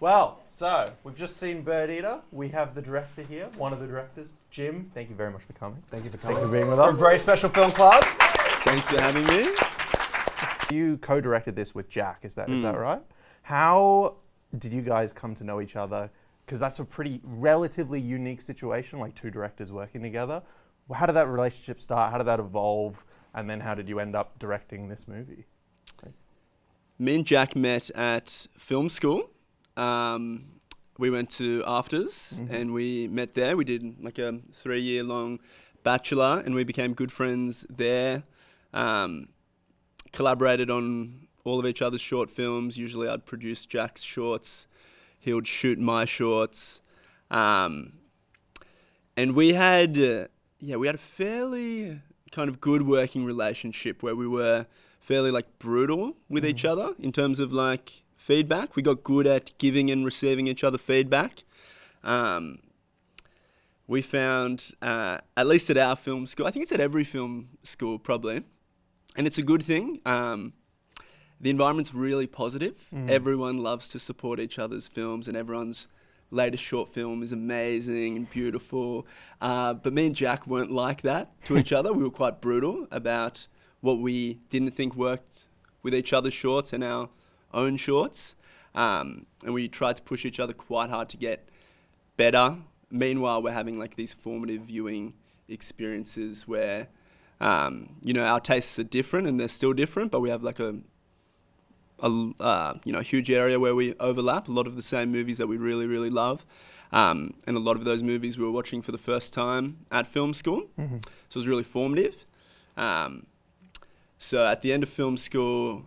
Well, so we've just seen Birdeater. We have the director here, one of the directors, Jim. Thank you very much for coming. Thank you for coming. Thank you for being with us. We're a very special film club. Thanks for having me. You co-directed this with Jack, is that right? How did you guys come to know each other? Because that's a pretty relatively unique situation, like two directors working together. How did that relationship start? How did that evolve? And then how did you end up directing this movie? Me and Jack met at film school. We went to Afters and we met there. We did like a 3-year-long bachelor and we became good friends there. Collaborated on all of each other's short films. Usually I'd produce Jack's shorts. He would shoot my shorts. And we had a fairly kind of good working relationship where we were fairly like brutal with each other in terms of like feedback. We got good at giving and receiving each other feedback. We found, at least at our film school, I think it's at every film school probably, and it's a good thing. The environment's really positive. Everyone loves to support each other's films and everyone's latest short film is amazing and beautiful. But me and Jack weren't like that to each other. We were quite brutal about what we didn't think worked with each other's shorts and our own shorts. And we tried to push each other quite hard to get better. Meanwhile, we're having like these formative viewing experiences where, our tastes are different and they're still different, but we have like a huge area where we overlap. A lot of the same movies that we really, really love. And a lot of those movies we were watching for the first time at film school. So it was really formative. So at the end of film school,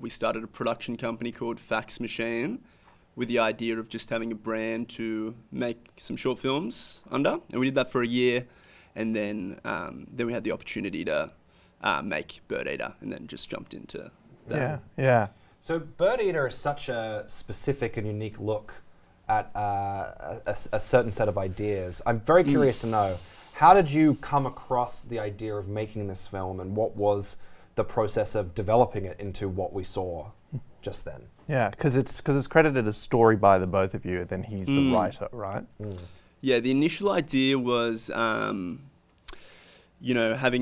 we started a production company called Fax Machine with the idea of just having a brand to make some short films under. And we did that for a year. And then we had the opportunity to make Birdeater and then just jumped into that. Yeah. So Birdeater is such a specific and unique look at a certain set of ideas. I'm very curious to know, how did you come across the idea of making this film and what was the process of developing it into what we saw just then? Yeah, because it's credited as story by the both of you, then he's the writer, right? Yeah, the initial idea was, having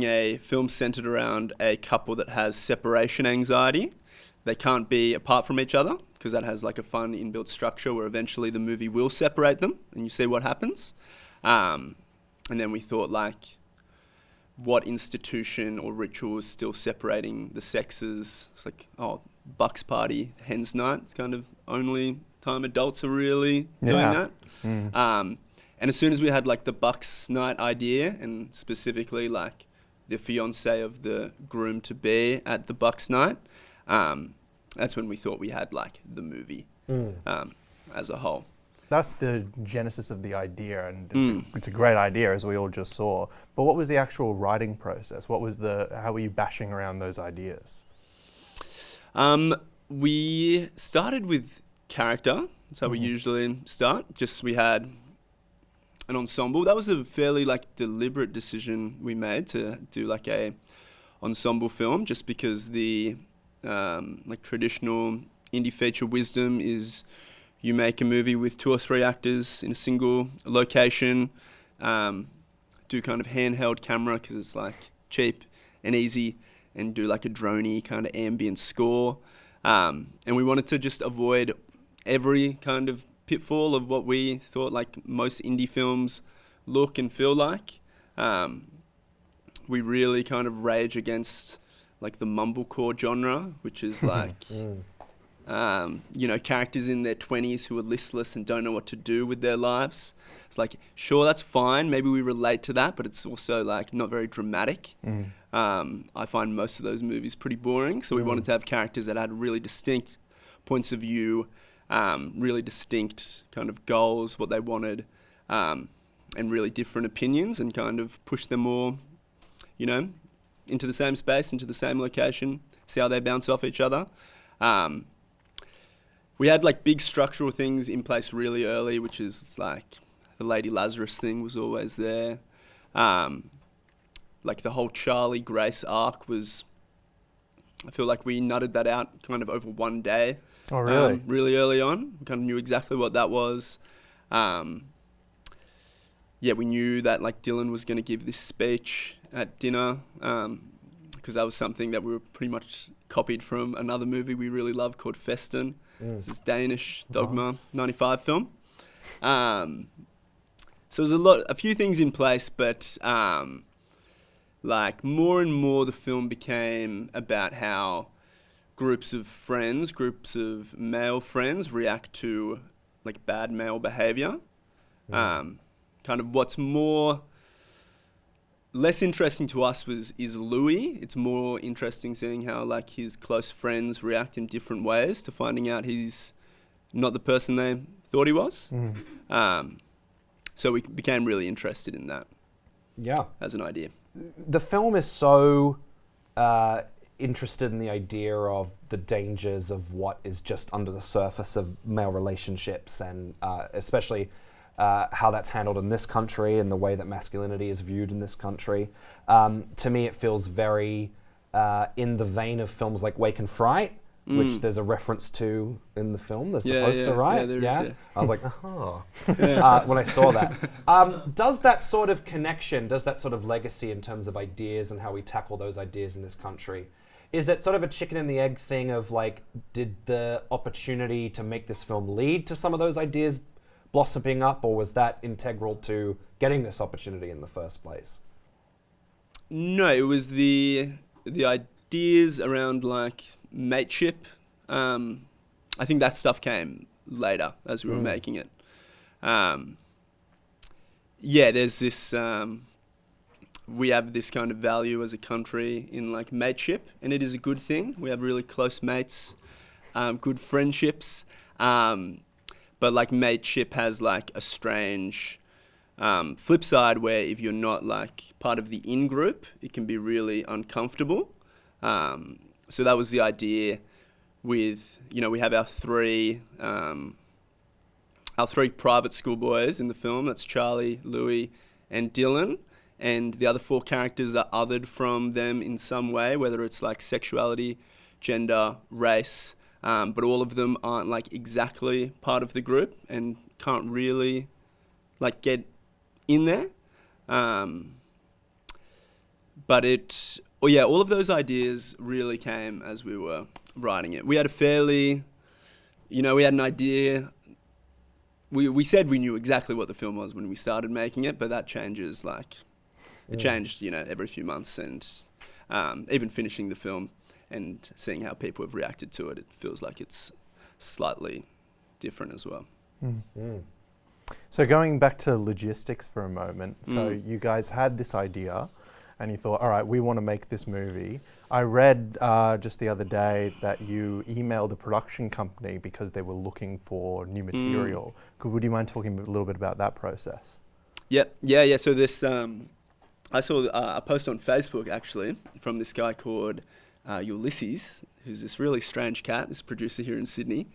a film centered around a couple that has separation anxiety. They can't be apart from each other because that has like a fun inbuilt structure where eventually the movie will separate them and you see what happens. And then we thought like, what institution or ritual is still separating the sexes? It's like, Bucks party, hens night. It's kind of only time adults are really doing that. And as soon as we had like the Bucks night idea and specifically like the fiance of the groom to be at the Bucks night, that's when we thought we had like the movie as a whole. That's the genesis of the idea, and it's a great idea, as we all just saw. But what was the actual writing process? How were you bashing around those ideas? We started with character. That's how we usually start. We had an ensemble. That was a fairly like deliberate decision we made to do like a ensemble film, just because the traditional indie feature wisdom is you make a movie with 2 or 3 actors in a single location, do kind of handheld camera because it's like cheap and easy, and do like a droney kind of ambient score. And we wanted to just avoid every kind of pitfall of what we thought like most indie films look and feel like. We really kind of rage against like the mumblecore genre, which is like characters in their 20s who are listless and don't know what to do with their lives. It's like, sure, that's fine. Maybe we relate to that, but it's also like not very dramatic. I find most of those movies pretty boring. So we wanted to have characters that had really distinct points of view, really distinct kind of goals, what they wanted, and really different opinions, and kind of push them all, into the same space, into the same location, see how they bounce off each other. We had like big structural things in place really early, which is like the Lady Lazarus thing was always there. Like the whole Charlie Grace arc was, I feel like we nutted that out kind of over one day. Oh, really? Really early on. We kind of knew exactly what that was. Yeah, we knew that like Dylan was going to give this speech at dinner, because that was something that we were pretty much copied from another movie we really love called Festen. It's this Danish Dogma 95 film. So there's a few things in place, but like more and more the film became about how groups of male friends react to like bad male behavior. Kind of what's less interesting to us is Louis. It's more interesting seeing how like his close friends react in different ways to finding out he's not the person they thought he was. So we became really interested in that. Yeah. As an idea. The film is so interested in the idea of the dangers of what is just under the surface of male relationships, and especially how that's handled in this country and the way that masculinity is viewed in this country. To me, it feels very in the vein of films like Wake and Fright, which there's a reference to in the film. There's the poster, right? Yeah, there is, yeah. I was like, when I saw that. Does that sort of connection, does that sort of legacy in terms of ideas and how we tackle those ideas in this country, is it sort of a chicken and the egg thing of like, did the opportunity to make this film lead to some of those ideas blossoming up, or was that integral to getting this opportunity in the first place? No, it was the ideas around like mateship. I think that stuff came later as we were making it. There's this. We have this kind of value as a country in like mateship, and it is a good thing. We have really close mates, good friendships. But like mateship has like a strange flip side where if you're not like part of the in-group, it can be really uncomfortable. So that was the idea with, we have our three private school boys in the film. That's Charlie, Louis, and Dylan. And the other four characters are othered from them in some way, whether it's like sexuality, gender, race. But all of them aren't like exactly part of the group and can't really like get in there. All of those ideas really came as we were writing it. We had we had an idea. We said we knew exactly what the film was when we started making it, but that changes it changed, every few months, and even finishing the film and seeing how people have reacted to it, it feels like it's slightly different as well. So going back to logistics for a moment, so you guys had this idea and you thought, all right, we want to make this movie. I read just the other day that you emailed a production company because they were looking for new material. Would you mind talking a little bit about that process? Yeah. So this, I saw a post on Facebook actually from this guy called Ulysses, who's this really strange cat, this producer here in Sydney.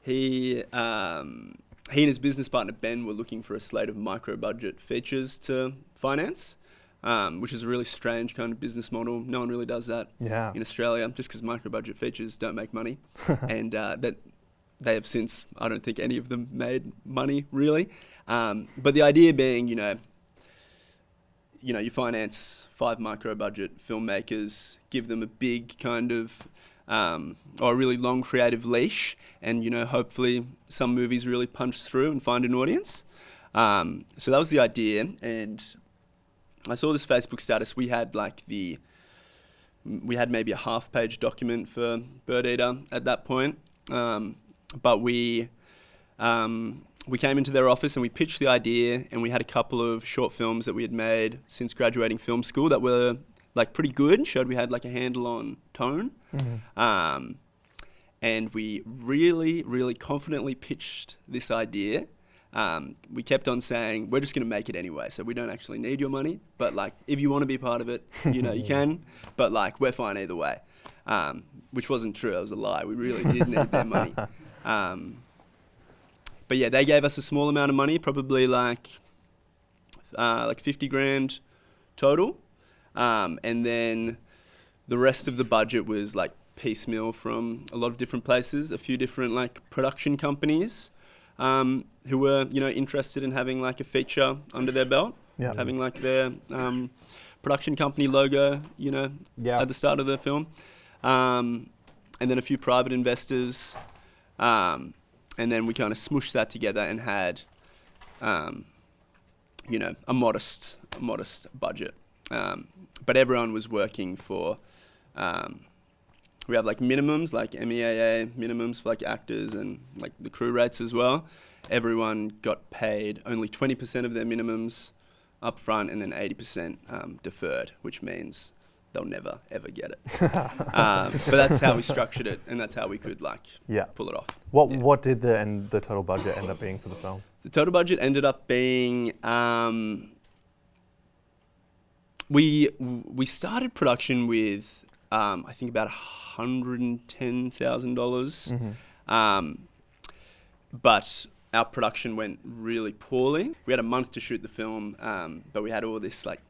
He and his business partner Ben were looking for a slate of micro-budget features to finance, which is a really strange kind of business model. No one really does that in Australia, just because micro-budget features don't make money. And that they have since, I don't think any of them made money, really. But the idea being, you finance 5 micro-budget filmmakers, give them a big kind of, or a really long creative leash, and, hopefully some movies really punch through and find an audience. So that was the idea, and I saw this Facebook status. We had maybe a half-page document for Birdeater at that point, but we came into their office and we pitched the idea, and we had a couple of short films that we had made since graduating film school that were pretty good, showed we had a handle on tone. And we really, really confidently pitched this idea. We kept on saying, we're just going to make it anyway, so we don't actually need your money, but if you want to be part of it, you can, but we're fine either way. Which wasn't true, it was a lie. We really did need their money. But yeah, they gave us a small amount of money, probably 50 grand total. And then the rest of the budget was piecemeal from a lot of different places, a few different like production companies who were, you know, interested in having like a feature under their belt, having like their production company logo, you know, at the start of the film. And then a few private investors. And then we kind of smooshed that together and had, you know, a modest budget. But everyone was working for, we have like minimums, like MEAA minimums for like actors and like the crew rates as well. Everyone got paid only 20% of their minimums up front and then 80% deferred, which means they'll never ever get it. But that's how we structured it, and that's how we could like pull it off. What did the total budget end up being for the film? The total budget ended up being we started production with I think about $110,000, but our production went really poorly. We had a month to shoot the film, but we had all this like,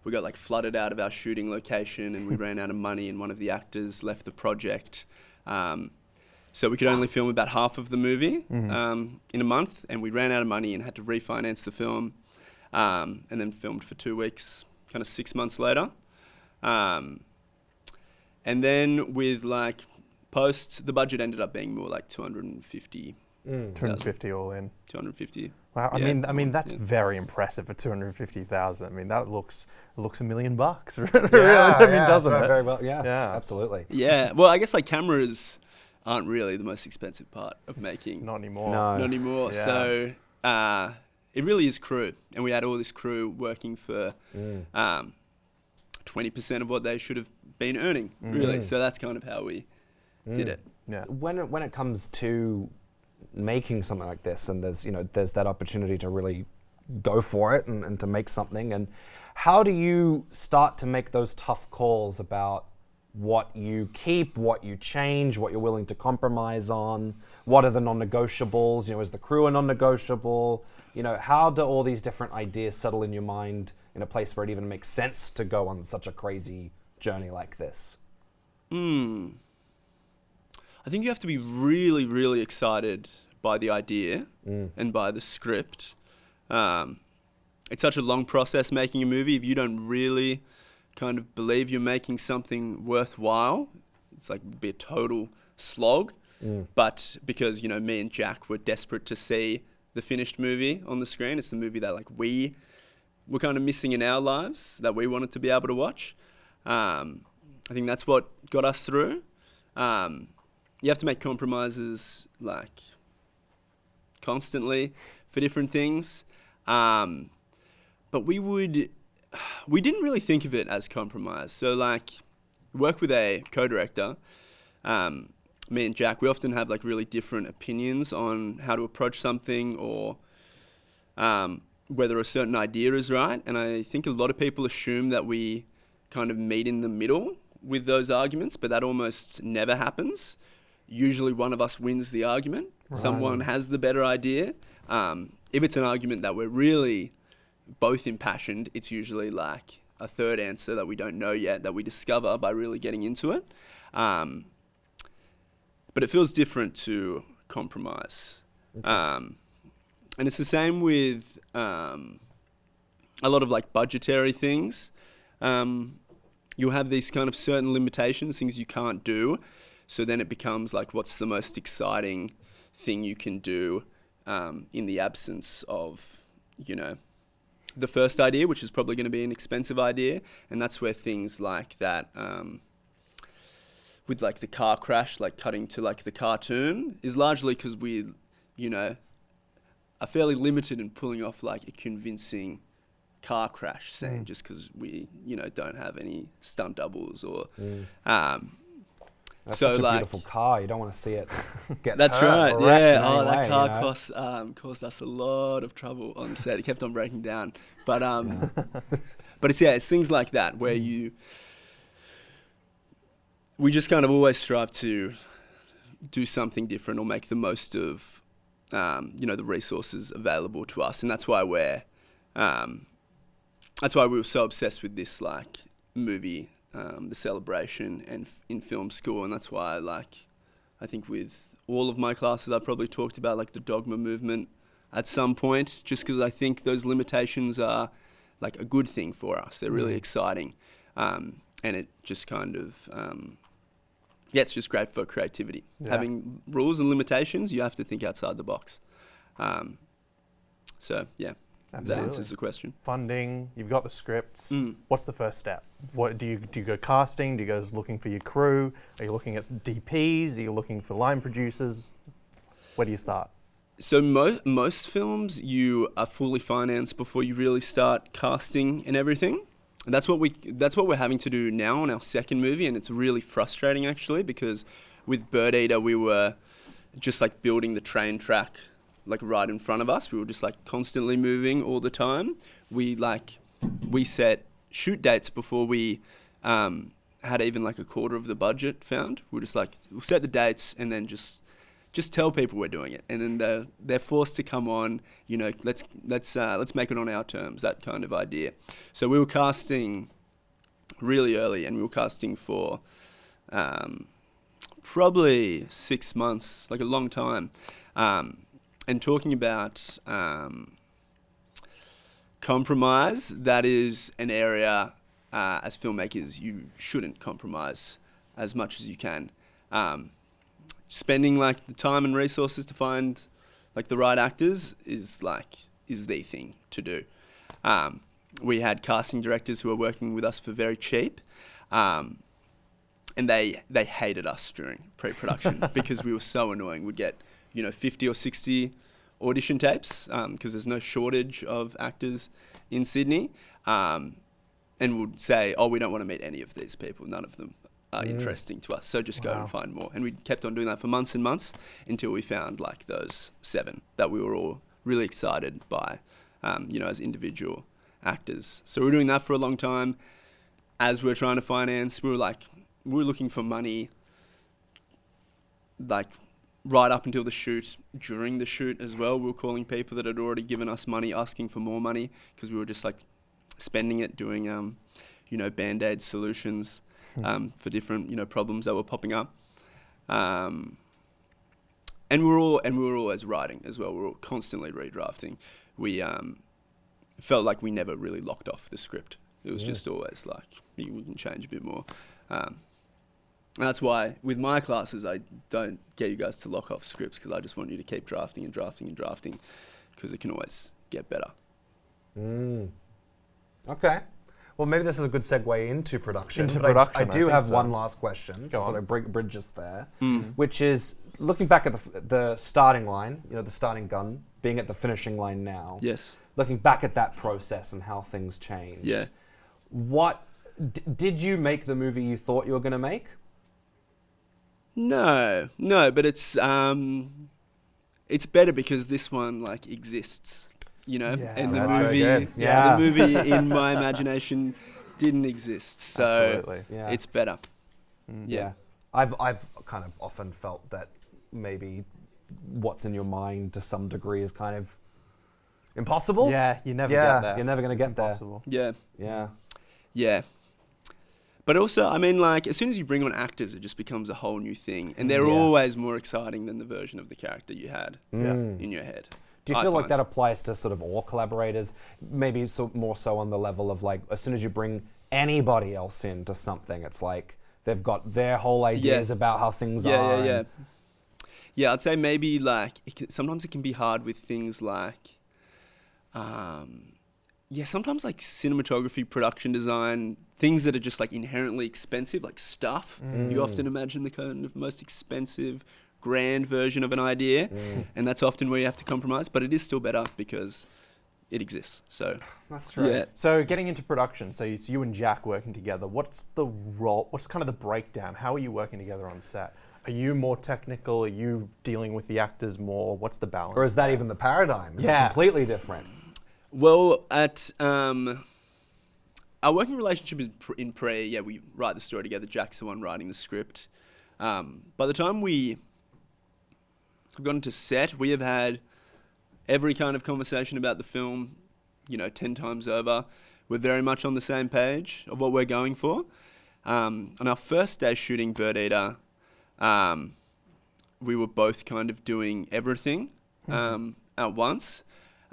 we got like flooded out of our shooting location and we ran out of money and one of the actors left the project. So we could only film about half of the movie in a month, and we ran out of money and had to refinance the film, and then filmed for 2 weeks, kind of 6 months later. And then with like post, the budget ended up being more like 250. 250 all in. 250. Wow, I mean that's very impressive for 250,000. I mean that looks $1 million. Really, I mean, doesn't it? Very well. Yeah, absolutely. Yeah. Well, I guess like cameras aren't really the most expensive part of making. Not anymore. Not anymore. Yeah. So it really is crew, and we had all this crew working for 20% of what they should have been earning. Really. So that's kind of how we did it. Yeah. When it comes to making something like this, and there's that opportunity to really go for it and to make something, and how do you start to make those tough calls about what you keep, what you change, what you're willing to compromise on? What are the non-negotiables? Is the crew a non-negotiable? How do all these different ideas settle in your mind in a place where it even makes sense to go on such a crazy journey like this? I think you have to be really, really excited by the idea and by the script. It's such a long process making a movie. If you don't really kind of believe you're making something worthwhile, it's like it'd be a total slog. But because, me and Jack were desperate to see the finished movie on the screen, it's the movie that like we were kind of missing in our lives that we wanted to be able to watch. I think that's what got us through. You have to make compromises like constantly for different things. But we didn't really think of it as compromise. So like work with a co-director, me and Jack, we often have like really different opinions on how to approach something or whether a certain idea is right. And I think a lot of people assume that we kind of meet in the middle with those arguments, but that almost never happens. Usually one of us wins the argument. Right. Someone has the better idea. If it's an argument that we're really both impassioned, it's usually like a third answer that we don't know yet that we discover by really getting into it. But it feels different to compromise. Okay. And it's the same with a lot of like budgetary things. You'll have these kind of certain limitations, things you can't do. So then it becomes like, what's the most exciting thing you can do in the absence of, the first idea, which is probably going to be an expensive idea. And that's where things like that, with like the car crash, like cutting to like the cartoon, is largely because we, are fairly limited in pulling off like a convincing car crash scene, just because we, don't have any stunt doubles or. That's so such a like, beautiful car. You don't want to see it get That's hurt right. or wrecked Yeah. in Oh, any that way, car caused us a lot of trouble on set. It kept on breaking down. But but it's things like that where we just kind of always strive to do something different or make the most of the resources available to us, and that's why we were so obsessed with this like movie the celebration and in film school, and that's why I think with all of my classes I probably talked about like the dogma movement at some point, just because I think those limitations are like a good thing for us. They're really exciting, and it just kind of it's just great for creativity. Having rules and limitations, you have to think outside the box. So yeah. Absolutely. That answers the question. Funding, you've got the scripts. What's the first step? What do you go casting? Do you go looking for your crew? Are you looking at DPs? Are you looking for line producers? Where do you start? So most films you are fully financed before you really start casting and everything. And that's what we're having to do now on our second movie, and it's really frustrating actually, because with Birdeater we were just like building the train track like right in front of us. We were just like constantly moving all the time. We set shoot dates before we had even like a quarter of the budget found. We'll set the dates and then just tell people we're doing it, and then they're forced to come on. You know, let's make it on our terms. That kind of idea. So we were casting really early, and we were casting for probably 6 months, like a long time. And talking about compromise, that is an area as filmmakers you shouldn't compromise as much as you can. Spending like the time and resources to find like the right actors is the thing to do. We had casting directors who were working with us for very cheap, and they hated us during pre-production because we were so annoying. We'd get 50 or 60 audition tapes because there's no shortage of actors in Sydney, and would say, oh, we don't want to meet any of these people. None of them are interesting to us. So just go and find more. And we kept on doing that for months and months until we found like those 7 that we were all really excited by, as individual actors. So we were doing that for a long time. As we were trying to finance, we were looking for money like right up until the shoot. During the shoot as well, we were calling people that had already given us money, asking for more money, because we were just like spending it doing, Band-Aid solutions for different, problems that were popping up. And we were always writing as well. We were constantly redrafting. We felt like we never really locked off the script. It was just always like, we can change a bit more. And that's why with my classes, I don't get you guys to lock off scripts, because I just want you to keep drafting and drafting and drafting, because it can always get better. Okay. Well, maybe this is a good segue into production. I do have one last question. Go on. Sort of bridge us there, which is looking back at the starting line, the starting gun, being at the finishing line now. Yes. Looking back at that process and how things changed. Yeah. What did you make the movie you thought you were going to make? No, but it's better because this one exists, and the movie in my imagination didn't exist, so it's better. Yeah. I've kind of often felt that maybe what's in your mind to some degree is kind of impossible. Yeah, you never get there. You're never going to get impossible. Yeah. Yeah. But also, I mean, as soon as you bring on actors, it just becomes a whole new thing. And they're always more exciting than the version of the character you had in your head. Do you feel like that applies to sort of all collaborators? Maybe more so on the level of as soon as you bring anybody else into something, it's like they've got their whole ideas about how things are. Yeah, I'd say maybe sometimes it can be hard with things sometimes cinematography, production design, things that are just inherently expensive, like stuff. You often imagine the kind of most expensive, grand version of an idea, and that's often where you have to compromise, but it is still better because it exists. So that's true. Yeah. So getting into production, so it's you and Jack working together. What's the role? What's kind of the breakdown? How are you working together on set? Are you more technical? Are you dealing with the actors more? What's the balance? Or is that even the paradigm? Is it completely different? Well, at our working relationship is in pre, we write the story together. Jack's the one writing the script. By the time we have gone to set, we have had every kind of conversation about the film, 10 times over. We're very much on the same page of what we're going for. On our first day shooting Birdeater, we were both kind of doing everything at once.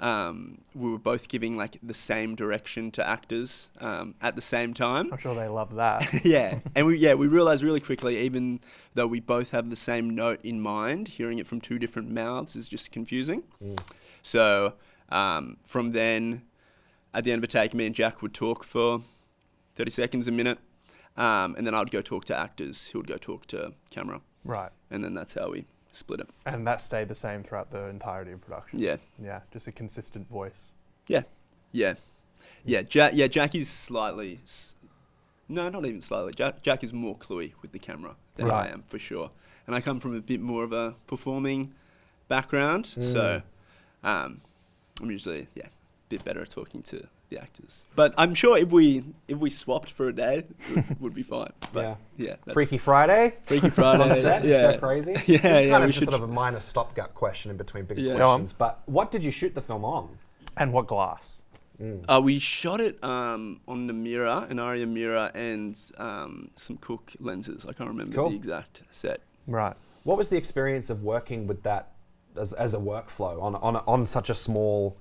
We were both giving like the same direction to actors at the same time. I'm sure they love that. Yeah, and we realized really quickly, even though we both have the same note in mind, hearing it from two different mouths is just confusing. So from then, at the end of a take, me and Jack would talk for 30 seconds, a minute, and then I'd go talk to actors. He would go talk to camera. Right. And then that's how we split it. And that stayed the same throughout the entirety of production. Yeah. Yeah, just a consistent voice. Yeah. Jack is slightly. No, not even slightly. Jack is more cluey with the camera than I am, for sure. And I come from a bit more of a performing background, so I'm usually a bit better at talking to the actors. But I'm sure if we swapped for a day, it would be fine. But that's Freaky Friday. Freaky Friday. On set, just go crazy. Yeah, It's kind of we just sort of a minor stopgap question in between big Yeah. questions. But what did you shoot the film on? And what glass? We shot it on the mirror, an Aria mirror, and some Cook lenses. I can't remember the exact set. Right. What was the experience of working with that as a workflow on such a small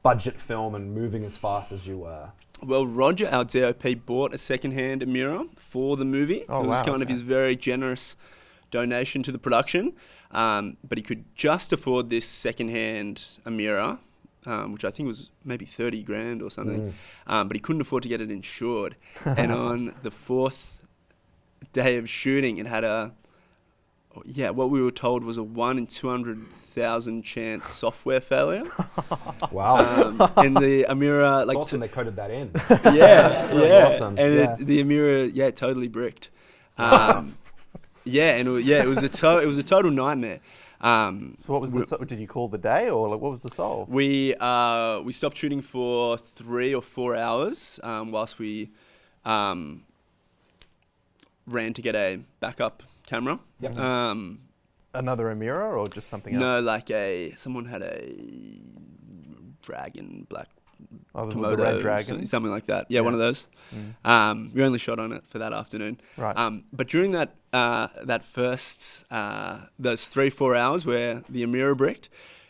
budget film and moving as fast as you were? Well, Roger, our DOP, bought a second-hand mirror for the movie. It was kind of his very generous donation to the production, but he could just afford this second-hand mirror, which I think was maybe 30 grand or something, but he couldn't afford to get it insured. And on the fourth day of shooting, it had what we were told was a 1 in 200,000 chance software failure. Wow. And the Amira, It's awesome they coded that in. Yeah, really awesome. And the Amira, totally bricked. It was a total nightmare. So what was did you call the day, or like, what was the solve? We stopped shooting for 3 or 4 hours whilst we ran to get a backup camera. Yep. Another Amira or just something else? No, like someone had a dragon, black the Komodo, red dragon? something like that. Yeah, one of those. We only shot on it for that afternoon. Right. But during that first, those 3-4 hours where the Amira bricked,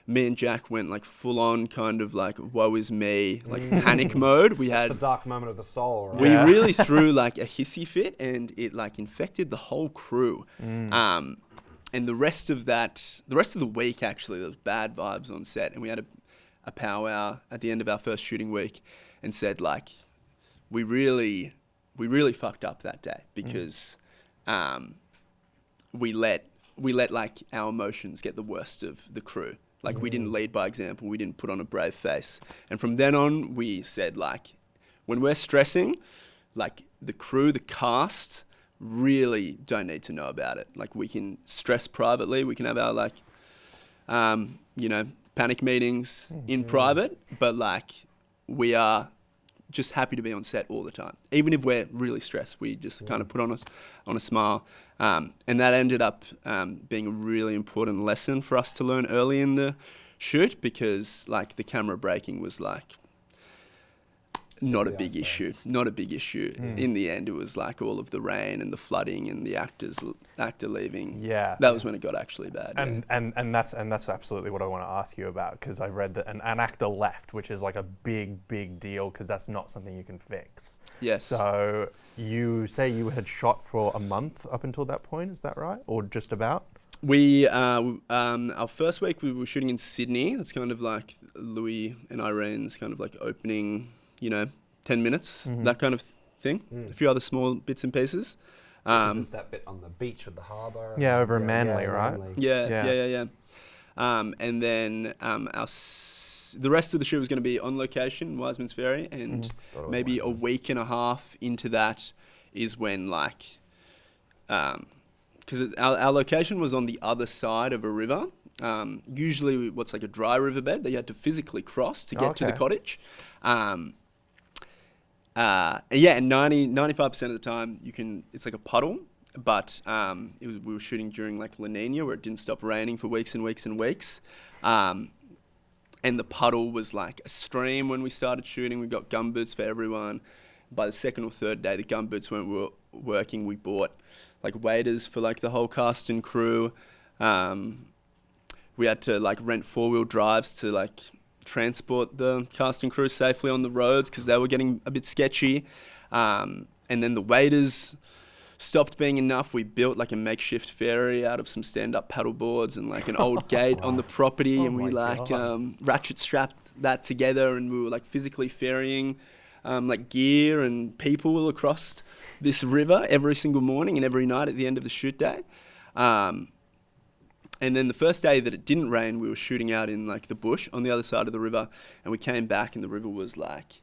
me and Jack went like full on kind of like woe is me, like panic mode. We had the dark moment of the soul. Right? we really threw like a hissy fit, and it like infected the whole crew. And the rest of the week, actually, there was bad vibes on set, and we had a powwow at the end of our first shooting week, and said like, we really fucked up that day because we let like our emotions get the worst of the crew. Like we didn't lead by example. We didn't put on a brave face. And from then on, we said like, when we're stressing, like the crew, the cast really don't need to know about it. Like we can stress privately. We can have our like, panic meetings in private, but like we are just happy to be on set all the time. Even if we're really stressed, we just kind of put on a smile. And that ended up being a really important lesson for us to learn early in the shoot, because like the camera braking was like not a big issue. In the end, it was like all of the rain and the flooding and the actor leaving. Yeah. That was when it got actually bad. And that's absolutely what I want to ask you about, because I read that an actor left, which is like a big deal, because that's not something you can fix. Yes. So you say you had shot for a month up until that point, is that right? Or just about? We our first week we were shooting in Sydney. That's kind of like Louis and Irene's kind of like opening, 10 minutes, that kind of thing. A few other small bits and pieces. This is that bit on the beach with the harbour. Yeah, over in Manly, right? Manly. Yeah. And then the rest of the shoot was going to be on location in Wiseman's Ferry, and maybe a week and a half into that is when like, because our location was on the other side of a river. Usually what's like a dry riverbed that you had to physically cross to get to the cottage. And 95% of the time it's like a puddle, but we were shooting during like La Nina, where it didn't stop raining for weeks and weeks and weeks. And the puddle was like a stream when we started shooting. We got gumboots for everyone. By the second or third day, the gumboots weren't working, we bought like waiters for like the whole cast and crew. We had to like rent 4-wheel drives to like transport the cast and crew safely on the roads because they were getting a bit sketchy. And then the waiters stopped being enough. We built like a makeshift ferry out of some stand-up paddle boards and like an old gate on the property, and we like ratchet strapped that together, and we were like physically ferrying like gear and people across this river every single morning and every night at the end of the shoot day. And then the first day that it didn't rain, we were shooting out in like the bush on the other side of the river, and we came back and the river was like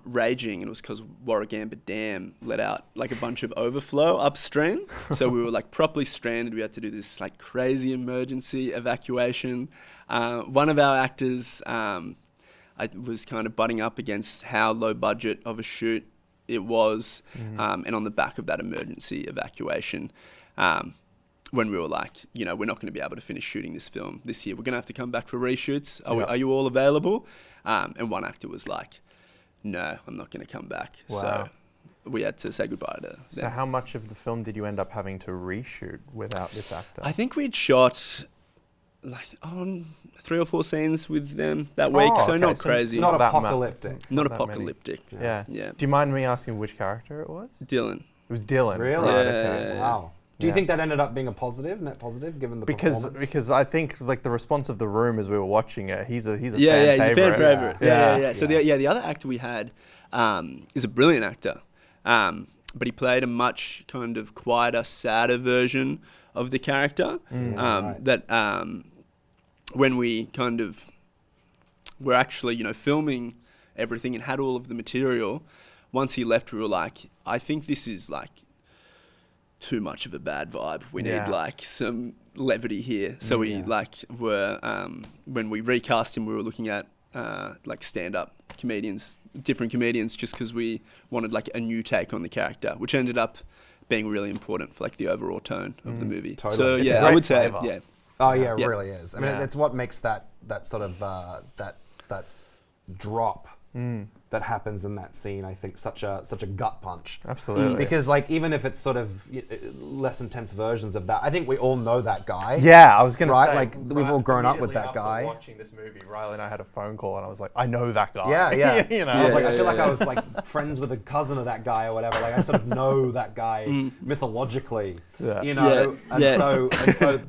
raging, and it was because Warragamba Dam let out like a bunch of overflow upstream. So we were like properly stranded. We had to do this like crazy emergency evacuation. One of our actors I was kind of butting up against how low budget of a shoot it was, and on the back of that emergency evacuation, when we were like, you know, we're not going to be able to finish shooting this film this year. We're going to have to come back for reshoots. Are you all available? And one actor was like, no, I'm not going to come back. Wow. So we had to say goodbye to them. So how much of the film did you end up having to reshoot without this actor? I think we'd shot like 3 or 4 scenes with them that week, so okay. not So crazy. it's Not that apocalyptic. Not that many. apocalyptic. Yeah. Yeah. Do you mind me asking which character it was? Dylan. It was Dylan. Really? Right, Yeah. okay. Wow. Do you Yeah. think that ended up being a positive, net positive, given the performance? Because I think like the response of the room as we were watching it, he's a Yeah, fan yeah, he's a fan favorite. favorite. Yeah. Yeah. So the other actor we had is a brilliant actor, but he played a much kind of quieter, sadder version of the character. Right. That when we kind of were actually, you know, filming everything and had all of the material, once he left, we were like, I think this is like too much of a bad vibe. We need like some levity here. So we like were when we recast him, we were looking at like stand-up comedians, different comedians, just because we wanted like a new take on the character, which ended up being really important for like the overall tone of the movie. Totally. So It's a yeah, I great would say flavour. yeah. Oh yeah, it Yeah. really is. I mean, Yeah. it's what makes that sort of that drop that happens in that scene. I think such a gut punch. Absolutely. Because like even if it's sort of less intense versions of that, I think we all know that guy. Yeah, I was gonna Right, say. like, we've all grown up with immediately that after guy. Watching this movie, Riley and I had a phone call, and I was like, I know that guy. Yeah, yeah. you know, I was like, Yeah, I feel like yeah. I was like friends with a cousin of that guy or whatever. Like I sort of know that guy mythologically. Yeah. You know, Yeah, and yeah. so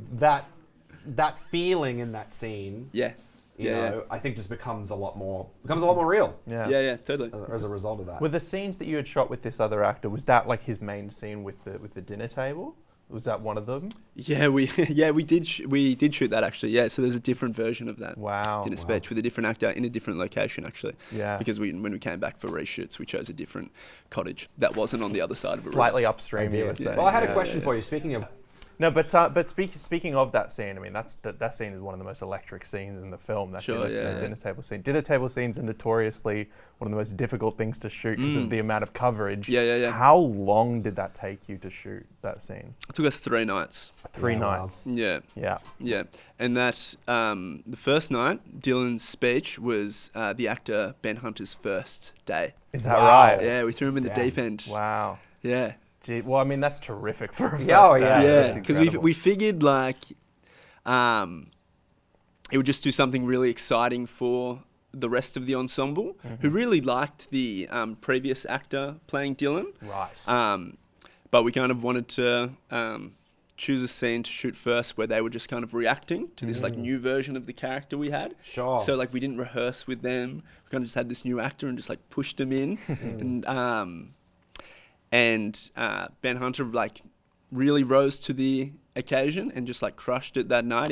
that feeling in that scene, Yeah. you Yeah, know, I think just becomes a lot more real Yeah, totally. as a result of that. Were the scenes that you had shot with this other actor, was that like his main scene with the dinner table? Was that one of them? Yeah, we did shoot that actually. Yeah, so there's a different version of that Wow. dinner speech with a different actor in a different location actually. Yeah. Because when we came back for reshoots, we chose a different cottage that wasn't on the other side of a river. Slightly upstream, you were Yeah. saying. Well, I had a Yeah. question for you. Speaking of, No, but speaking of that scene, I mean, that scene is one of the most electric scenes in the film. That Sure, dinner table scene. Dinner table scenes are notoriously one of the most difficult things to shoot because of the amount of coverage. Yeah. How long did that take you to shoot that scene? It took us 3 nights. 3 Yeah, wow. nights. Yeah. Yeah. Yeah, and that the first night, Dylan's speech was the actor Ben Hunter's first day. Is that Wow. right? Yeah, we threw him in the Damn. deep end. Wow. Yeah, Gee, well, I mean, that's terrific for a first Yeah, oh, day. yeah. yeah, That's because incredible. we figured like it would just do something really exciting for the rest of the ensemble, who really liked the previous actor playing Dylan. Right. But we kind of wanted to choose a scene to shoot first where they were just kind of reacting to this like new version of the character we had. Sure. So like we didn't rehearse with them. We kind of just had this new actor and just like pushed them in. And Ben Hunter like really rose to the occasion and just like crushed it that night.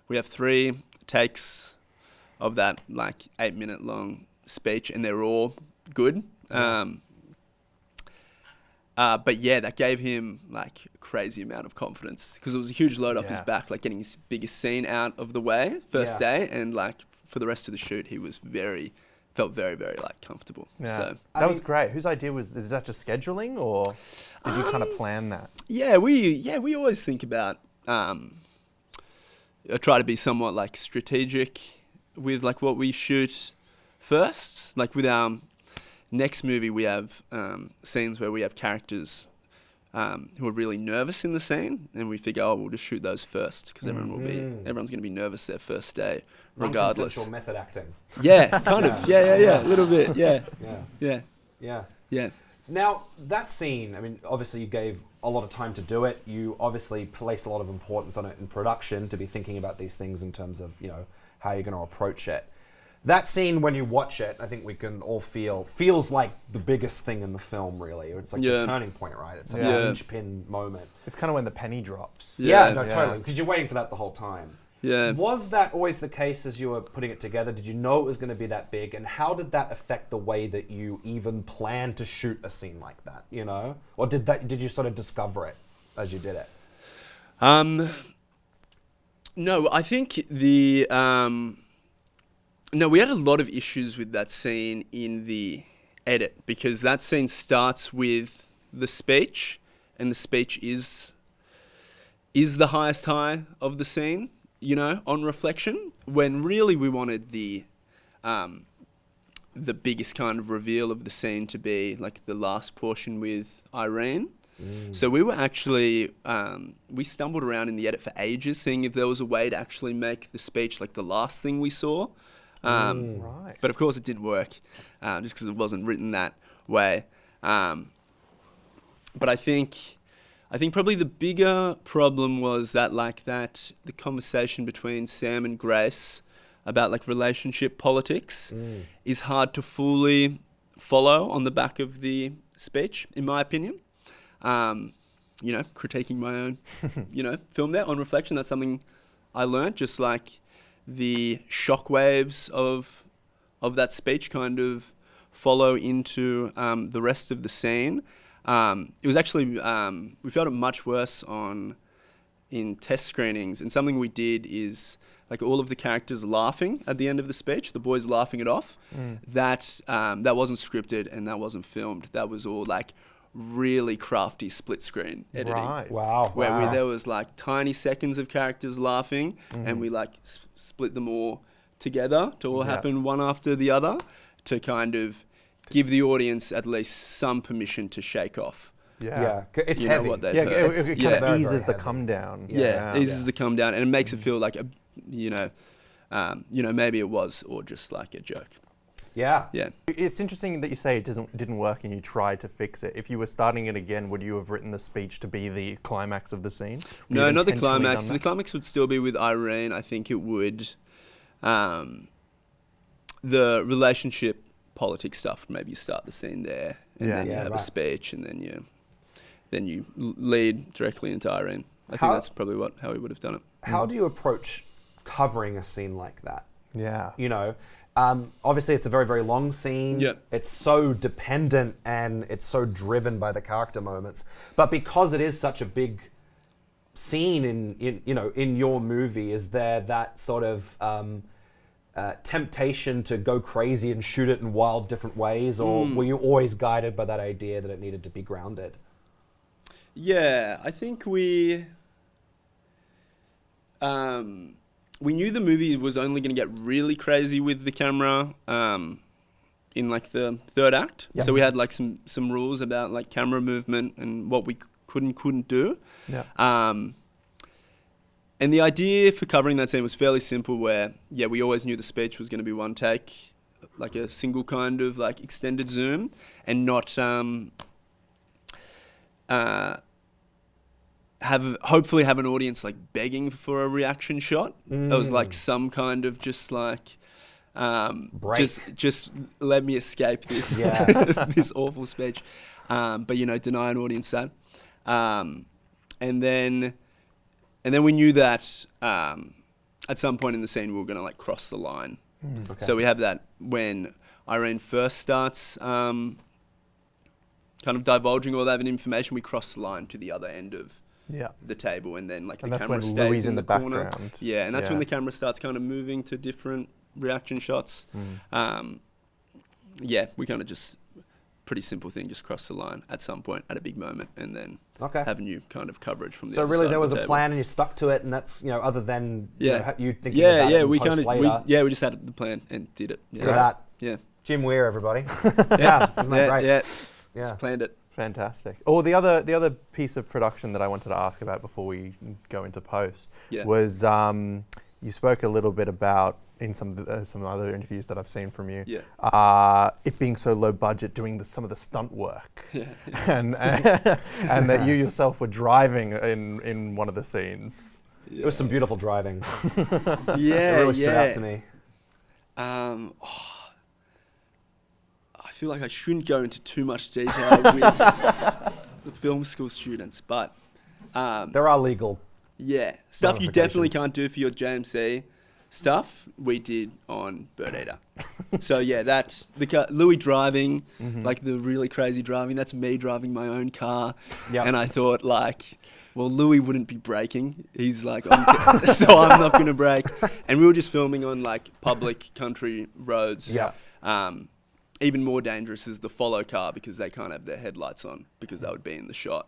We have 3 takes of that like 8-minute long speech, and they're all good. But yeah, that gave him like a crazy amount of confidence because it was a huge load off his Yeah. back, like getting his biggest scene out of the way first Yeah. day, and like for the rest of the shoot, he was felt very, very like comfortable. Yeah. So That was great. Whose idea was is that just scheduling, or did you kind of plan that? yeah, we always think about try to be somewhat like strategic with like what we shoot first, like with our next movie we have scenes where we have characters who are really nervous in the scene, and we figure, oh, we'll just shoot those first because everyone's going to be nervous their first day, regardless. Non-consensual method acting. Yeah, kind of. Yeah, a little bit. Yeah. Now, that scene, I mean, obviously you gave a lot of time to do it. You obviously placed a lot of importance on it in production to be thinking about these things in terms of, how you're going to approach it. That scene, when you watch it, I think we can all feels like the biggest thing in the film, really. It's like the turning point, right? It's like a linchpin moment. It's kind of when the penny drops. Totally. Because you're waiting for that the whole time. Yeah. Was that always the case as you were putting it together? Did you know it was going to be that big? And how did that affect the way that you even planned to shoot a scene like that, Or did you sort of discover it as you did it? No, I think no, we had a lot of issues with that scene in the edit because that scene starts with the speech, and the speech is the highest high of the scene, on reflection, when really we wanted the biggest kind of reveal of the scene to be like the last portion with Irene. So we were actually, we stumbled around in the edit for ages, seeing if there was a way to actually make the speech like the last thing we saw. Right. But of course it didn't work, just because it wasn't written that way. But I think probably the bigger problem was that the conversation between Sam and Grace about like relationship politics is hard to fully follow on the back of the speech, in my opinion. Critiquing my own, film there on reflection. That's something I learned, just like the shockwaves of that speech kind of follow into the rest of the scene. It was actually, we felt it much worse in test screenings, and something we did is like all of the characters laughing at the end of the speech, the boys laughing it off. That wasn't scripted and that wasn't filmed. That was all like really crafty split screen editing. Right. Wow. Where there was like tiny seconds of characters laughing, and we like split them all together to all happen one after the other to kind of give the audience at least some permission to shake off. Yeah. It's heavy. It kind of eases the come down. Eases the come down, and it makes it feel like maybe it was or just like a joke. Yeah. It's interesting that you say it didn't work and you tried to fix it. If you were starting it again, would you have written the speech to be the climax of the scene? No, not the climax. The climax would still be with Irene. I think it would. The relationship politics stuff. Maybe you start the scene there, and then you have a speech, and then you lead directly into Irene. I think that's probably how we would have done it. How do you approach covering a scene like that? Yeah. Obviously it's a very, very long scene. Yep. It's so dependent and it's so driven by the character moments. But because it is such a big scene in your movie, is there that sort of temptation to go crazy and shoot it in wild different ways, or were you always guided by that idea that it needed to be grounded? Yeah, I think we knew the movie was only going to get really crazy with the camera in like the third act. Yep. So we had like some rules about like camera movement and what we couldn't do. Yeah. And the idea for covering that scene was fairly simple, where we always knew the speech was going to be one take, like a single kind of like extended zoom, and not hopefully have an audience like begging for a reaction shot. It was like some kind of just like just let me escape this this awful speech, but deny an audience that, and then we knew that at some point in the scene we were going to like cross the line. Okay. So we have that when Irene first starts kind of divulging all that information, we cross the line to the other end of the table, and then like the camera stays in the corner. Background. Yeah, and that's when the camera starts kind of moving to different reaction shots. We kind of just, pretty simple thing, just cross the line at some point at a big moment, and then have new kind of coverage from the other side. So really there was a plan and you stuck to it, and that's, other than you thinking about it we kind of we just had the plan and did it. Look at that. Yeah. Jim Weir, everybody. Yeah, isn't that great? Yeah. Yeah. Just planned it. Fantastic. Oh, the other piece of production that I wanted to ask about before we go into post was you spoke a little bit about in some other interviews that I've seen from you. Yeah. It being so low budget, doing some of the stunt work, and that you yourself were driving in one of the scenes. It was some beautiful driving. Yeah, It really stood out to me. I feel like I shouldn't go into too much detail with the film school students, but There are legal. yeah, stuff you definitely ramifications. can't do for your JMC stuff, we did on Birdeater. So yeah, that's Louis driving, like the really crazy driving. That's me driving my own car, and I thought like, well, Louis wouldn't be braking. He's like, so I'm not gonna brake. And we were just filming on like public country roads. Yeah. Even more dangerous is the follow car because they can't have their headlights on because that would be in the shot.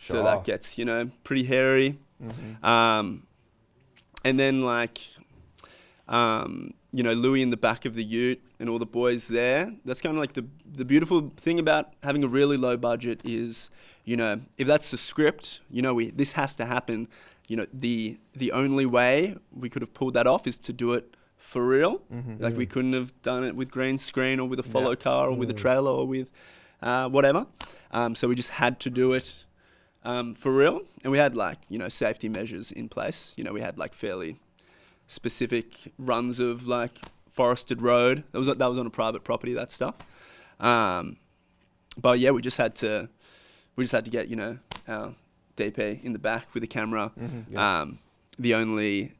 So Sure. that gets, pretty hairy. And then like, Louis in the back of the ute and all the boys there. That's kind of like the beautiful thing about having a really low budget is, if that's the script, this has to happen. The only way we could have pulled that off is to do it for real. Like we couldn't have done it with green screen or with a follow car or with a trailer or with whatever. So we just had to do it for real. And we had like, safety measures in place. We had like fairly specific runs of like forested road. That was on a private property, that stuff. But yeah, we just had to get, our DP in the back with a camera. The only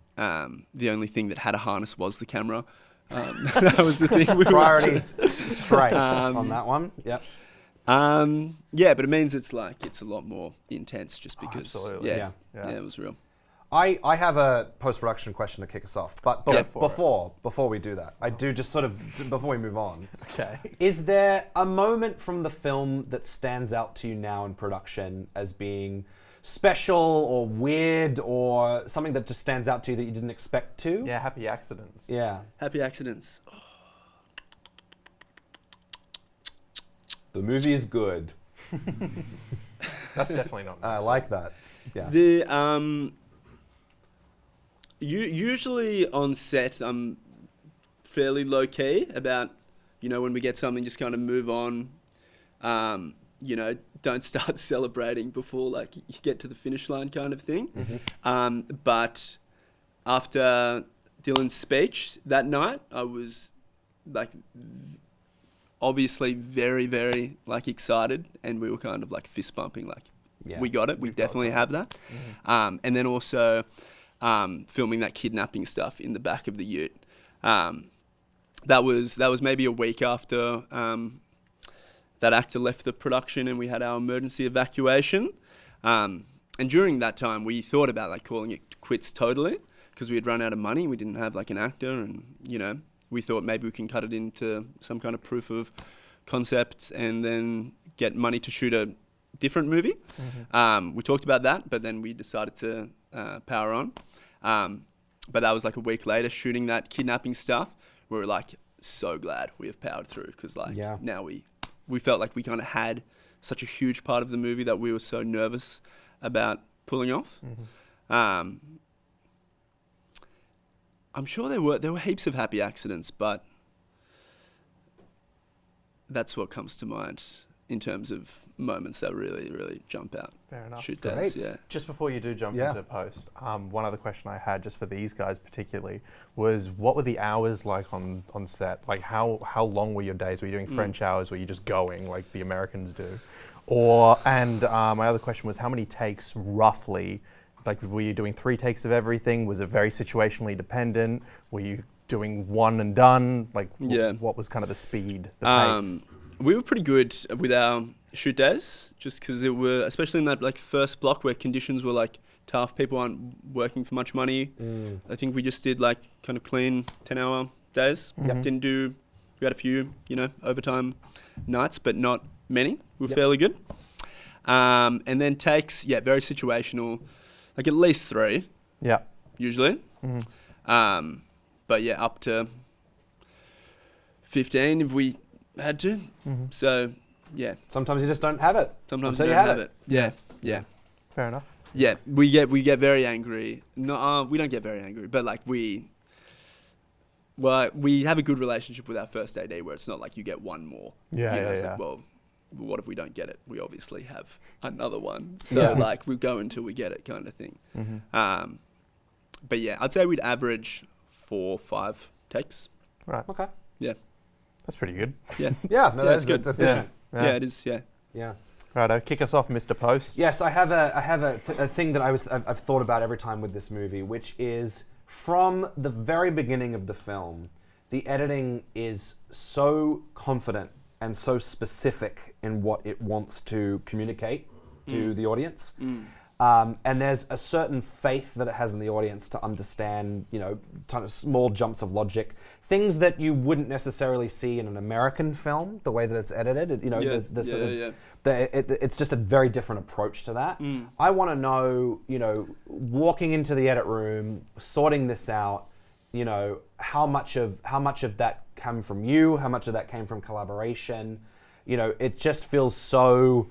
thing that had a harness was the camera. That was the thing. Priorities straight on that one. Yep. Yeah, but it means it's a lot more intense just because. Absolutely. Yeah, it was real. I have a post-production question to kick us off, but before we do that, I do just sort of, before we move on. Okay. Is there a moment from the film that stands out to you now in production as being special or weird or something that just stands out to you that you didn't expect to? Yeah, happy accidents. Yeah. Happy accidents. The movie is good. That's definitely not. I like that. Yeah. The usually on set, I'm fairly low key about, when we get something, just kind of move on. Don't start celebrating before like you get to the finish line, kind of thing. But after Dylan's speech that night, I was like obviously very, very like excited, and we were kind of like fist bumping, like we got it. We definitely have that. And then also filming that kidnapping stuff in the back of the ute. That was maybe a week after that actor left the production and we had our emergency evacuation. And during that time, we thought about like calling it quits totally because we had run out of money. We didn't have like an actor, and we thought maybe we can cut it into some kind of proof of concept and then get money to shoot a different movie. We talked about that, but then we decided to power on. But that was like a week later shooting that kidnapping stuff. We were like so glad we have powered through because like now we felt like we kind of had such a huge part of the movie that we were so nervous about pulling off. I'm sure there were heaps of happy accidents, but that's what comes to mind in terms of moments that really, really jump out. Fair enough. Shoot days, yeah. Just before you do jump into post, one other question I had just for these guys particularly was what were the hours like on set? Like how long were your days? Were you doing French hours? Were you just going like the Americans do? My other question was how many takes roughly? Like were you doing 3 takes of everything? Was it very situationally dependent? Were you doing one and done? Like what was kind of the speed, the pace? We were pretty good with our shoot days, just because it were, especially in that like first block where conditions were like tough, people aren't working for much money. I think we just did like kind of clean 10-hour days. We had a few, overtime nights, but not many. We were fairly good. And then takes, very situational, like at least 3. Usually. But up to 15 if we had to. Mm-hmm. So, yeah. Sometimes you just don't have it. Sometimes Until we you don't have have it. Yeah, yeah. Fair enough. Yeah, we get very angry. No, we don't get very angry, but like we have a good relationship with our first AD where it's not like you get one more. Yeah, you know, yeah, it's yeah. like, well, what if we don't get it? We obviously have another one. So like we go until we get it kind of thing. Mm-hmm. But yeah, I'd say we'd average 4 or 5 takes. Right. Okay. Yeah. That's pretty good. Yeah. Yeah, no, Yeah, that's it's good. good. It's efficient. Yeah, it is. Yeah. Yeah. Righto, kick us off, Mr. Post. Yes, I have a thing that I've thought about every time with this movie, which is from the very beginning of the film, the editing is so confident and so specific in what it wants to communicate to the audience. And there's a certain faith that it has in the audience to understand, kind of small jumps of logic, things that you wouldn't necessarily see in an American film, the way that it's edited. It's just a very different approach to that. I want to know, walking into the edit room, sorting this out, how much of that came from you, how much of that came from collaboration. It just feels so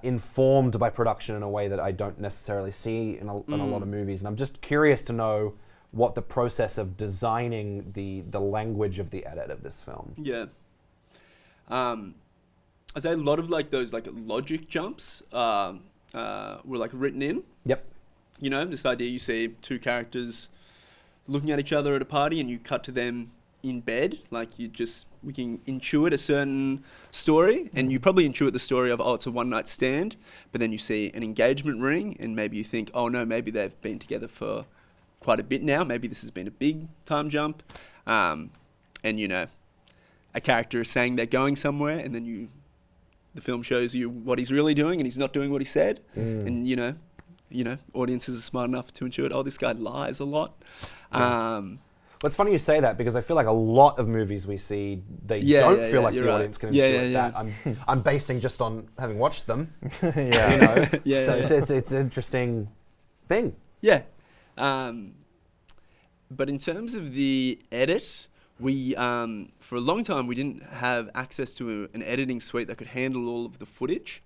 informed by production in a way that I don't necessarily see in a lot of movies. And I'm just curious to know what the process of designing the language of the edit of this film. Yeah. I'd say a lot of like those like logic jumps were like written in. Yep. This idea you see 2 characters looking at each other at a party and you cut to them in bed, like we can intuit a certain story, and you probably intuit the story of, it's a one night stand, but then you see an engagement ring and maybe you think, oh no, maybe they've been together for quite a bit now, maybe this has been a big time jump, and a character is saying they're going somewhere, and then the film shows you what he's really doing and he's not doing what he said, and audiences are smart enough to intuit, this guy lies a lot. Well, it's funny you say that, because I feel like a lot of movies we see, they don't feel like the audience can enjoy that. I'm basing just on having watched them. So it's an interesting thing. Yeah. But in terms of the edit, we for a long time we didn't have access to an editing suite that could handle all of the footage.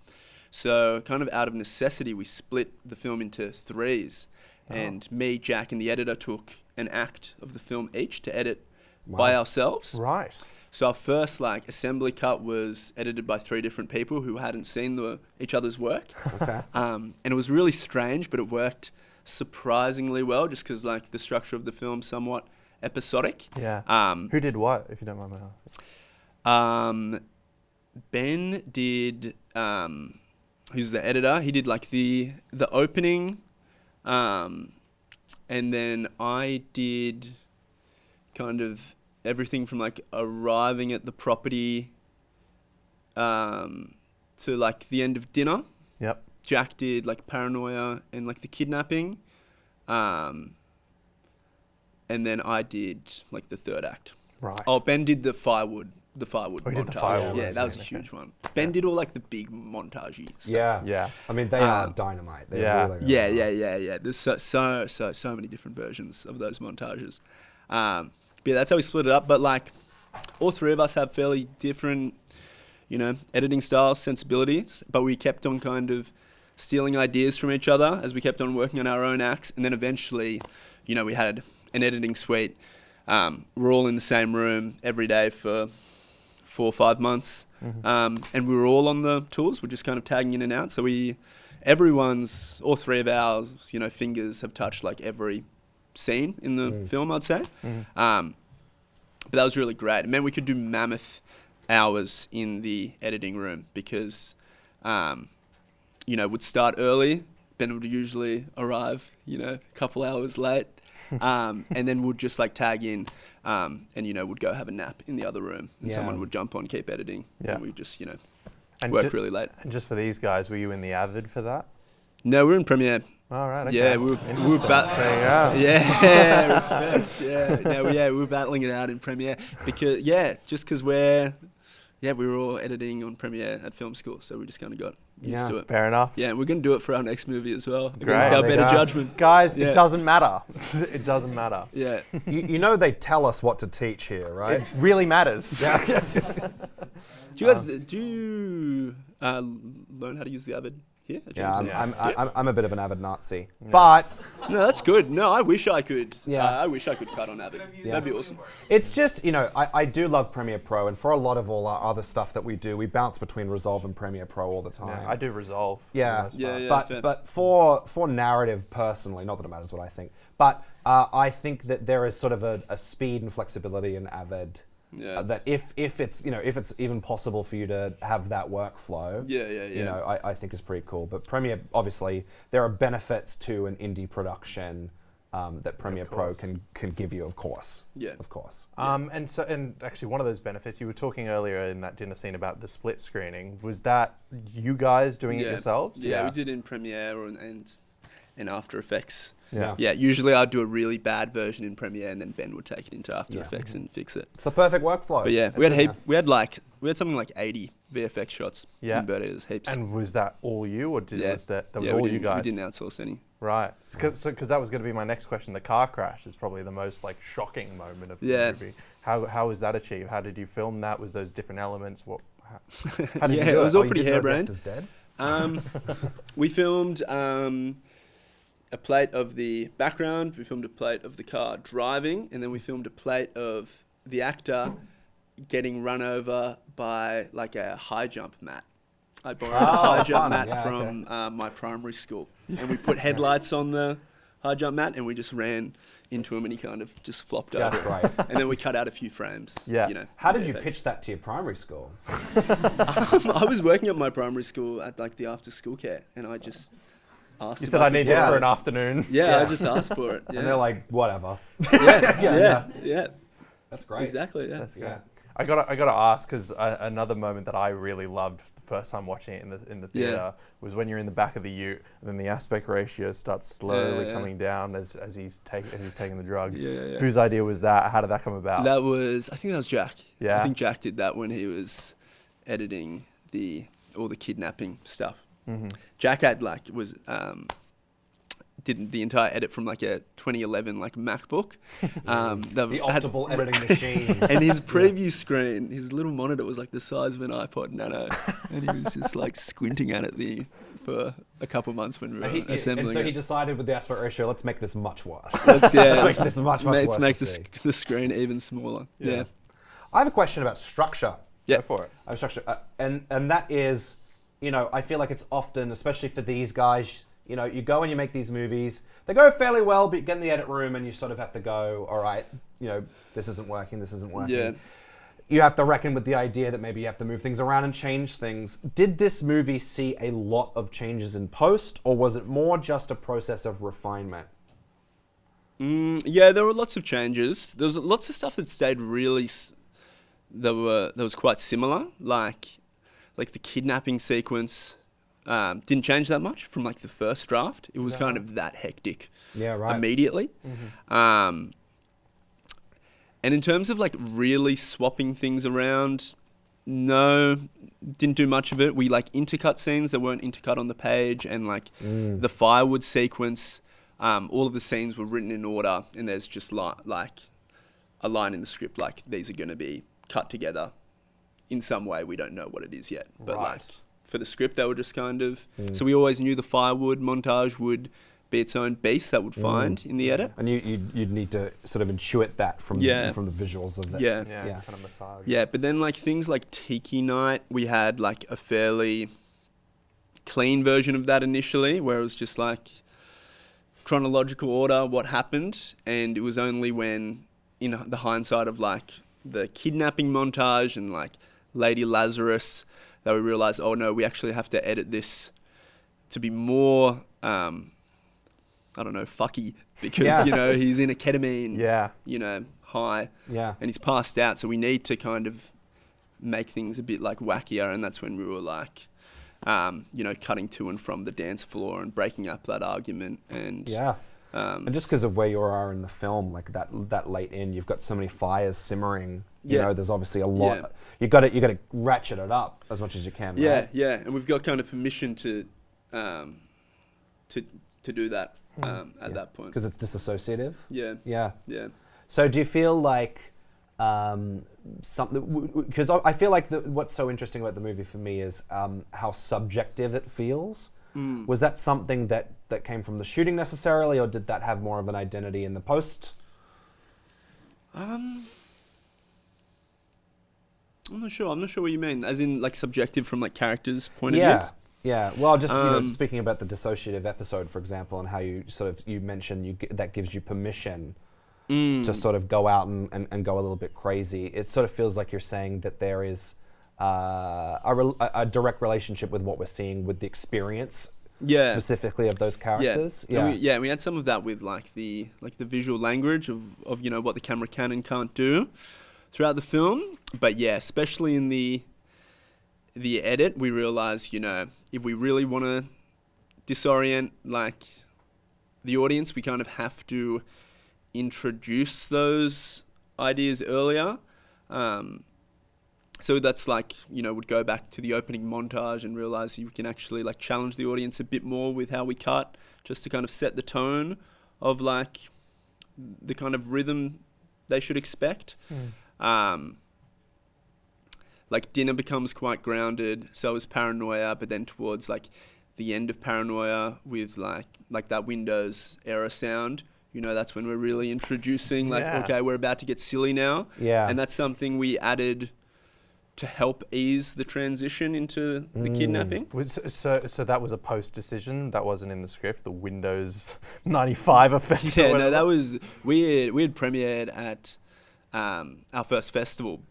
So kind of out of necessity, we split the film into 3s. And me, Jack, and the editor took an act of the film each to edit by ourselves. Right. So our first assembly cut was edited by 3 different people who hadn't seen each other's work. Okay. And it was really strange, but it worked surprisingly well, just because the structure of the film's somewhat episodic. Yeah. Who did what, if you don't mind my asking? Ben did, who's the editor, he did the opening. And then I did kind of everything from arriving at the property to the end of dinner. Yep. Jack did paranoia and the kidnapping. And then I did the 3rd act. Right. Oh, Ben did the firewood montage. Did the firewood Yeah, that was a huge one. Ben did all the big montagey stuff. Yeah. I mean, they are dynamite. They really are. Yeah. There's so many different versions of those montages. But yeah, that's how we split it up. But all 3 of us have fairly different, editing styles, sensibilities. But we kept on kind of stealing ideas from each other as we kept on working on our own acts. And then eventually, we had an editing suite. We're all in the same room every day for 4 or 5 months. And we were all on the tools. We're just kind of tagging in and out. So all 3 of ours, fingers have touched every scene in the film, I'd say. But that was really great. It meant we could do mammoth hours in the editing room because, would start early. Ben would usually arrive, a couple hours late. And then we'd just tag in and would go have a nap in the other room, and someone would jump on, keep editing, and we just work really late. And just for these guys, were you in the Avid for that? No, we're in Premiere. All right. Okay. Yeah, we were respect. Yeah, we were battling it out in Premiere because just because we're Yeah, we were all editing on Premiere at film school, so we just kind of got used to it. Fair enough. Yeah, and we're going to do it for our next movie as well. Great. Against our There you better go. judgment. Guys, Yeah. it doesn't matter. It doesn't matter. Yeah. You know they tell us what to teach here, right? It really matters. Do you guys learn how to use the Avid here at Yeah, JMC? I'm a bit of an avid Nazi, but No, that's good. No, I wish I could. Yeah. I wish I could cut on Avid. That'd be awesome. it's just, I do love Premiere Pro, and for a lot of all our other stuff that we do, we bounce between Resolve and Premiere Pro all the time. Yeah, I do Resolve. for the Yeah, most Yeah, part. yeah. fair. but for narrative personally, not that it matters what I think, but I think that there is sort of a speed and flexibility in Avid. Yeah. That if it's if it's even possible for you to have that workflow, Yeah. I think is pretty cool. But Premiere, obviously, there are benefits to an indie production that Premiere Pro course. can give you, of course. Yeah. Of course. And actually one of those benefits, you were talking earlier in that dinner scene about the split screening. Was that you guys doing it yourselves? Yeah, we did in Premiere and After Effects. Yeah. Yeah, usually I'd do a really bad version in Premiere, and then Ben would take it into After Yeah. Effects and fix it. It's the perfect workflow. But yeah, we had something like 80 VFX shots Yeah. in Birdeaters, heaps. And was that all you, or was that was yeah, all we you didn't, guys? We didn't outsource any. Right, because that was going to be my next question. The car crash is probably the most like shocking moment of the Yeah. movie. How was that achieved? How did you film that? Was those different elements? How did you Yeah, do it was it? all you pretty didn't know harebrained. Director's dead? We filmed a plate of the background, we filmed a plate of the car driving, and then we filmed a plate of the actor getting run over by like a high jump mat. I borrowed a high jump fun. mat Yeah, from my primary school, and we put headlights on the high jump mat, and we just ran into him, and he kind of just flopped That's over. great. And then we cut out a few frames. Yeah. How did you VFX. pitch that to your primary school? I was working at my primary school at like the after school care, and I just asked. You if said I could need this borrow for it." an afternoon. Yeah, I just asked for it. Yeah. And they're like, whatever. yeah. That's great. Exactly. Yeah. That's great. Yeah. I gotta ask, because another moment that I really loved the first time watching it in the theater was when you're in the back of the ute, and then the aspect ratio starts slowly Yeah. coming down as he's taking the drugs. Yeah. Whose idea was that? How did that come about? I think that was Jack. Yeah. I think Jack did that when he was editing all the kidnapping stuff. Mm-hmm. Jack had did the entire edit from like a 2011 like MacBook. The optimal editing machine. And his preview screen, his little monitor was like the size of an iPod Nano, and he was just like squinting at it for a couple months when we were assembling and so it. he decided with the aspect ratio, let's make this much worse. Let's make this much worse Let's make to see. the screen even smaller. Yeah. I have a question about structure. Yeah. Go for it. I have structure, and that is, I feel like it's often, especially for these guys, you go and you make these movies. They go fairly well, but you get in the edit room and you sort of have to go, all right, this isn't working. Yeah. You have to reckon with the idea that maybe you have to move things around and change things. Did this movie see a lot of changes in post, or was it more just a process of refinement? Yeah, there were lots of changes. There was lots of stuff that stayed really, that was quite similar, like the kidnapping sequence. Didn't change that much from like the first draft. It was kind of that hectic. Yeah, right. Immediately. Mm-hmm. And in terms of like really swapping things around, no, didn't do much of it. We like intercut scenes that weren't intercut on the page, and like the firewood sequence, all of the scenes were written in order, and there's just like a line in the script like these are going to be cut together in some way. We don't know what it is yet, but Right. like for the script they were just kind of so we always knew the firewood montage would be its own beast that would find in the edit. And you'd need to sort of intuit that from the visuals of it. Yeah. Yeah, it's kind of massage. Yeah, but then like things like Tiki Night, we had like a fairly clean version of that initially, where it was just like chronological order, what happened, and it was only when, in the hindsight of like the kidnapping montage and like Lady Lazarus, that we realized, oh no, we actually have to edit this to be more, fucky, because, he's in a ketamine, high, Yeah. and he's passed out, so we need to kind of make things a bit like wackier, and that's when we were like, cutting to and from the dance floor and breaking up that argument, and And just because of where you are in the film, like that late in, you've got so many fires simmering. You Yeah. know, there's obviously a lot. Yeah. You got to ratchet it up as much as you can. Yeah, Right? yeah, and we've got kind of permission to do that at that point. Because it's disassociative. Yeah, Yeah. yeah. So do you feel like something? Because I feel like what's so interesting about the movie for me is how subjective it feels. Was that something that came from the shooting necessarily, or did that have more of an identity in the post? I'm not sure. I'm not sure what you mean. As in, like, subjective from like characters' point of view. Yeah. Well, just speaking about the dissociative episode, for example, and how you mentioned that gives you permission to sort of go out and go a little bit crazy. It sort of feels like you're saying that there is a direct relationship with what we're seeing with the experience, specifically of those characters. Yeah, we had some of that with like the visual language of what the camera can and can't do throughout the film. But yeah, especially in the edit, we realized, if we really want to disorient like the audience, we kind of have to introduce those ideas earlier. So that's like, would go back to the opening montage and realize you can actually like challenge the audience a bit more with how we cut, just to kind of set the tone of like the kind of rhythm they should expect. Like dinner becomes quite grounded, so is Paranoia, but then towards like the end of Paranoia with like that Windows era sound, that's when we're really introducing okay, we're about to get silly now. Yeah. And that's something we added to help ease the transition into the kidnapping. So that was a post decision. That wasn't in the script. The Windows 95 effect. Yeah, no, that was we had premiered at our first festival.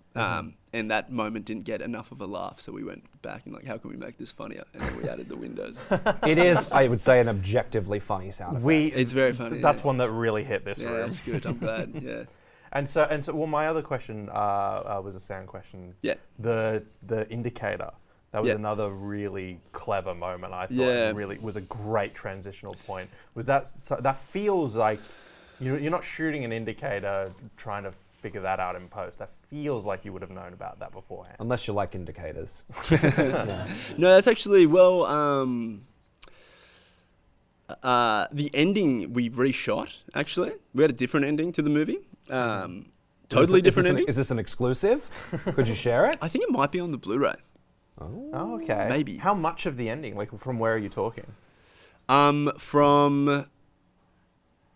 And that moment didn't get enough of a laugh, so we went back and how can we make this funnier? And then we added the Windows. It is, I would say, an objectively funny sound effect. It's very funny. That's one that really hit this Yeah, room. that's good. I'm glad. Yeah. And so, well, my other question was a sound question. Yeah. The indicator. That was Yeah. another really clever moment. I thought Yeah. really was a great transitional point. Was that feels like you're not shooting an indicator trying to figure that out in post. That feels like you would have known about that beforehand. Unless you like indicators. No, that's actually the ending we've reshot. Actually, we had a different ending to the movie. Totally different ending. Is this an exclusive? Could you share it? I think it might be on the Blu-ray. Oh, okay. Maybe. How much of the ending? Like, from where are you talking? From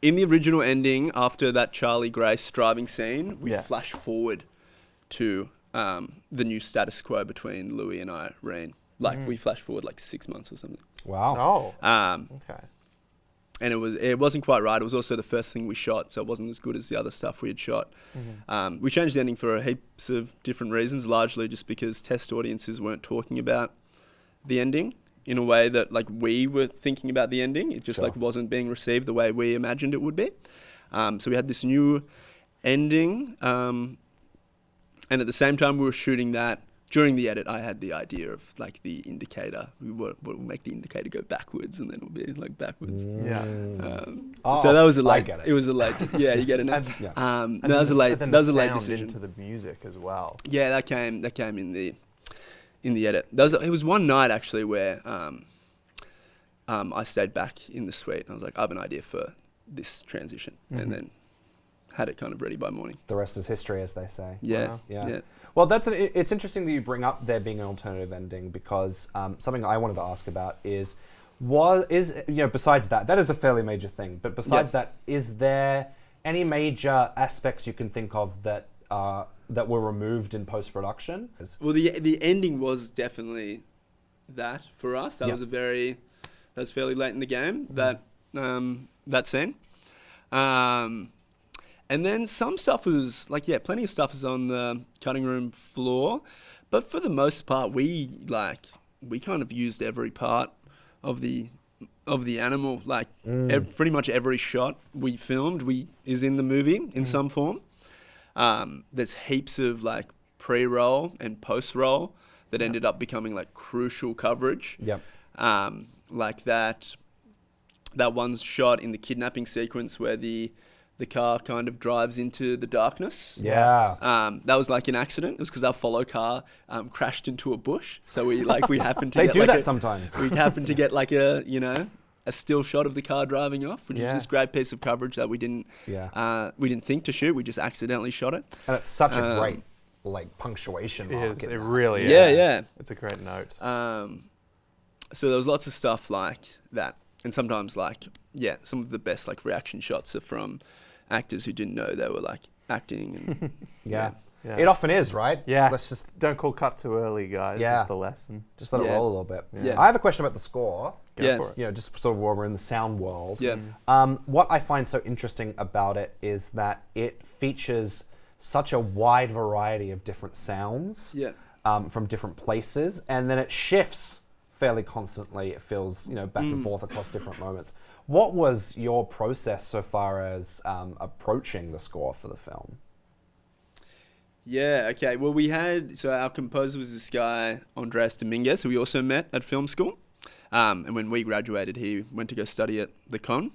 in the original ending, after that Charlie Grace driving scene, we flash forward to the new status quo between Louis and Irene. We flash forward 6 months or something. Wow. Oh. Okay. And it wasn't quite right. It was also the first thing we shot, so it wasn't as good as the other stuff we had shot. We changed the ending for heaps of different reasons, largely just because test audiences weren't talking about the ending in a way that we were thinking about the ending. It just wasn't being received the way we imagined it would be. So we had this new ending, and at the same time we were shooting that. During the edit, I had the idea of the indicator. We'll make the indicator go backwards, and then it'll be backwards. Yeah. So that was a late. I get it. It was a late. Yeah, you get it now. And that was a late. then That was a the late sound decision. into the music as well. Yeah, that came in the edit. It was one night actually where I stayed back in the suite. And I was like, I have an idea for this transition, and then had it kind of ready by morning. The rest is history, as they say. Yeah, Wow. Yeah. Well, it's interesting that you bring up there being an alternative ending, because something I wanted to ask about is besides that is a fairly major thing, but besides that, is there any major aspects you can think of that were removed in post-production? Well, the ending was definitely that for us. That was fairly late in the game, that scene. And then some stuff was plenty of stuff is on the cutting room floor, but for the most part, we kind of used every part of the animal. Pretty much every shot we filmed is in the movie in some form. There's heaps of pre-roll and post-roll that ended up becoming crucial coverage. Yep. That that one shot in the kidnapping sequence where the car kind of drives into the darkness. Yeah. That was like an accident. It was because our follow car crashed into a bush. So we happened to They get do like that sometimes. we happened to get like a still shot of the car driving off, which was this great piece of coverage that we didn't think to shoot. We just accidentally shot it. And it's such a great punctuation It mark. is. It really is. Yeah. It's a great note. So there was lots of stuff like that, and sometimes some of the best reaction shots are from actors who didn't know they were acting. And, Yeah. Yeah. It often is, right? Yeah. Let's just Don't call cut too early, guys. Yeah. That's the lesson. let it Yeah. roll a little bit. Yeah. I have a question about the score. Go for it. You know, just sort of while we're in the sound world. Yeah. What I find so interesting about it is that it features such a wide variety of different sounds Yeah. from different places, and then it shifts fairly constantly. It feels, back and forth across different moments. What was your process so far as approaching the score for the film? Yeah, okay. Well, our composer was this guy, Andres Dominguez, who we also met at film school. And when we graduated, he went to go study at the Con.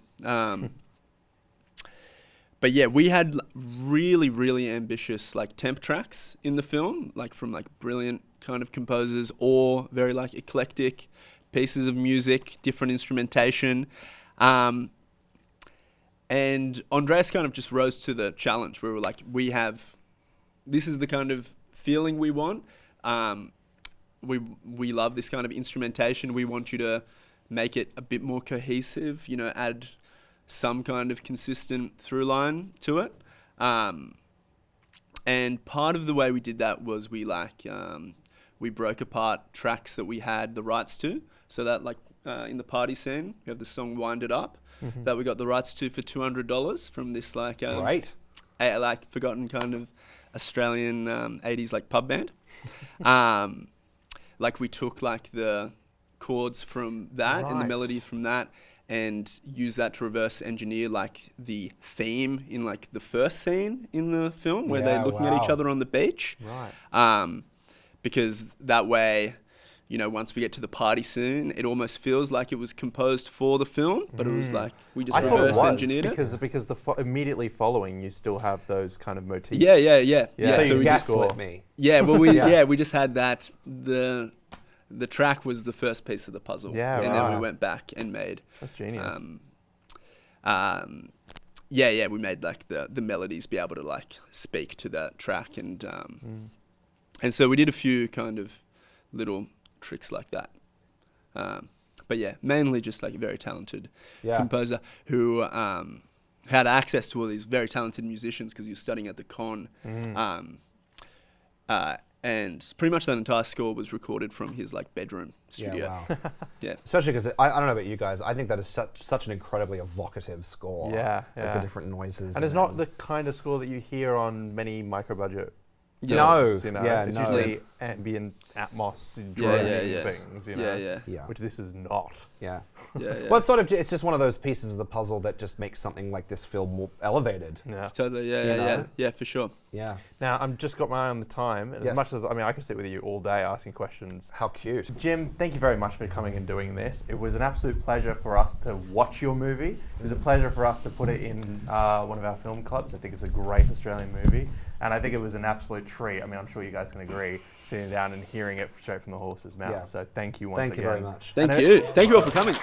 But yeah, we had really, really ambitious temp tracks in the film, from brilliant kind of composers or very eclectic pieces of music, different instrumentation. And Andres kind of just rose to the challenge where we have, this is the kind of feeling we want. We love this kind of instrumentation. We want you to make it a bit more cohesive, add some kind of consistent through line to it. And part of the way we did that was we broke apart tracks that we had the rights to. So that in the party scene, we have the song Wind It Up that we got the rights to for $200 from this Right. forgotten kind of Australian 80s pub band. We took the chords from that and the Right. melody from that and use that to reverse engineer the theme in the first scene in the film where they're looking at each wow. other on the beach. Right. Because that way, once we get to the party scene, it almost feels like it was composed for the film, but it was we just I thought it reverse was engineered it. because immediately following you still have those kind of motifs. Yeah. So So you we just just Gaslit me. we just had that. The track was the first piece of the puzzle. Yeah, and then we right. went back and made. That's genius. We made the melodies be able to speak to that track and so we did a few kind of little tricks like that. But yeah, mainly just a very talented composer who had access to all these very talented musicians because he was studying at the Con. And pretty much that entire score was recorded from his bedroom studio. Yeah, wow. Yeah. Especially because I don't know about you guys, I think that is such an incredibly evocative score. Yeah, The yeah. different noises. And it's not the kind of score that you hear on many micro-budget No, films, yeah, it's no. usually ambient Atmos Yeah, droning things, Yeah. which this is not. Yeah. Yeah. Well, it's just one of those pieces of the puzzle that just makes something like this feel more elevated. Yeah. Totally. You know? Yeah, for sure. Yeah. Now, I've just got my eye on the time. And Yes. as much as, I could sit with you all day asking questions. How cute. Jim, thank you very much for coming and doing this. It was an absolute pleasure for us to watch your movie. It was a pleasure for us to put it in one of our film clubs. I think it's a great Australian movie. And I think it was an absolute treat. I'm sure you guys can agree, sitting down and hearing it straight from the horse's mouth. Yeah. So thank you once again. Thank you very much. Thank you all for coming.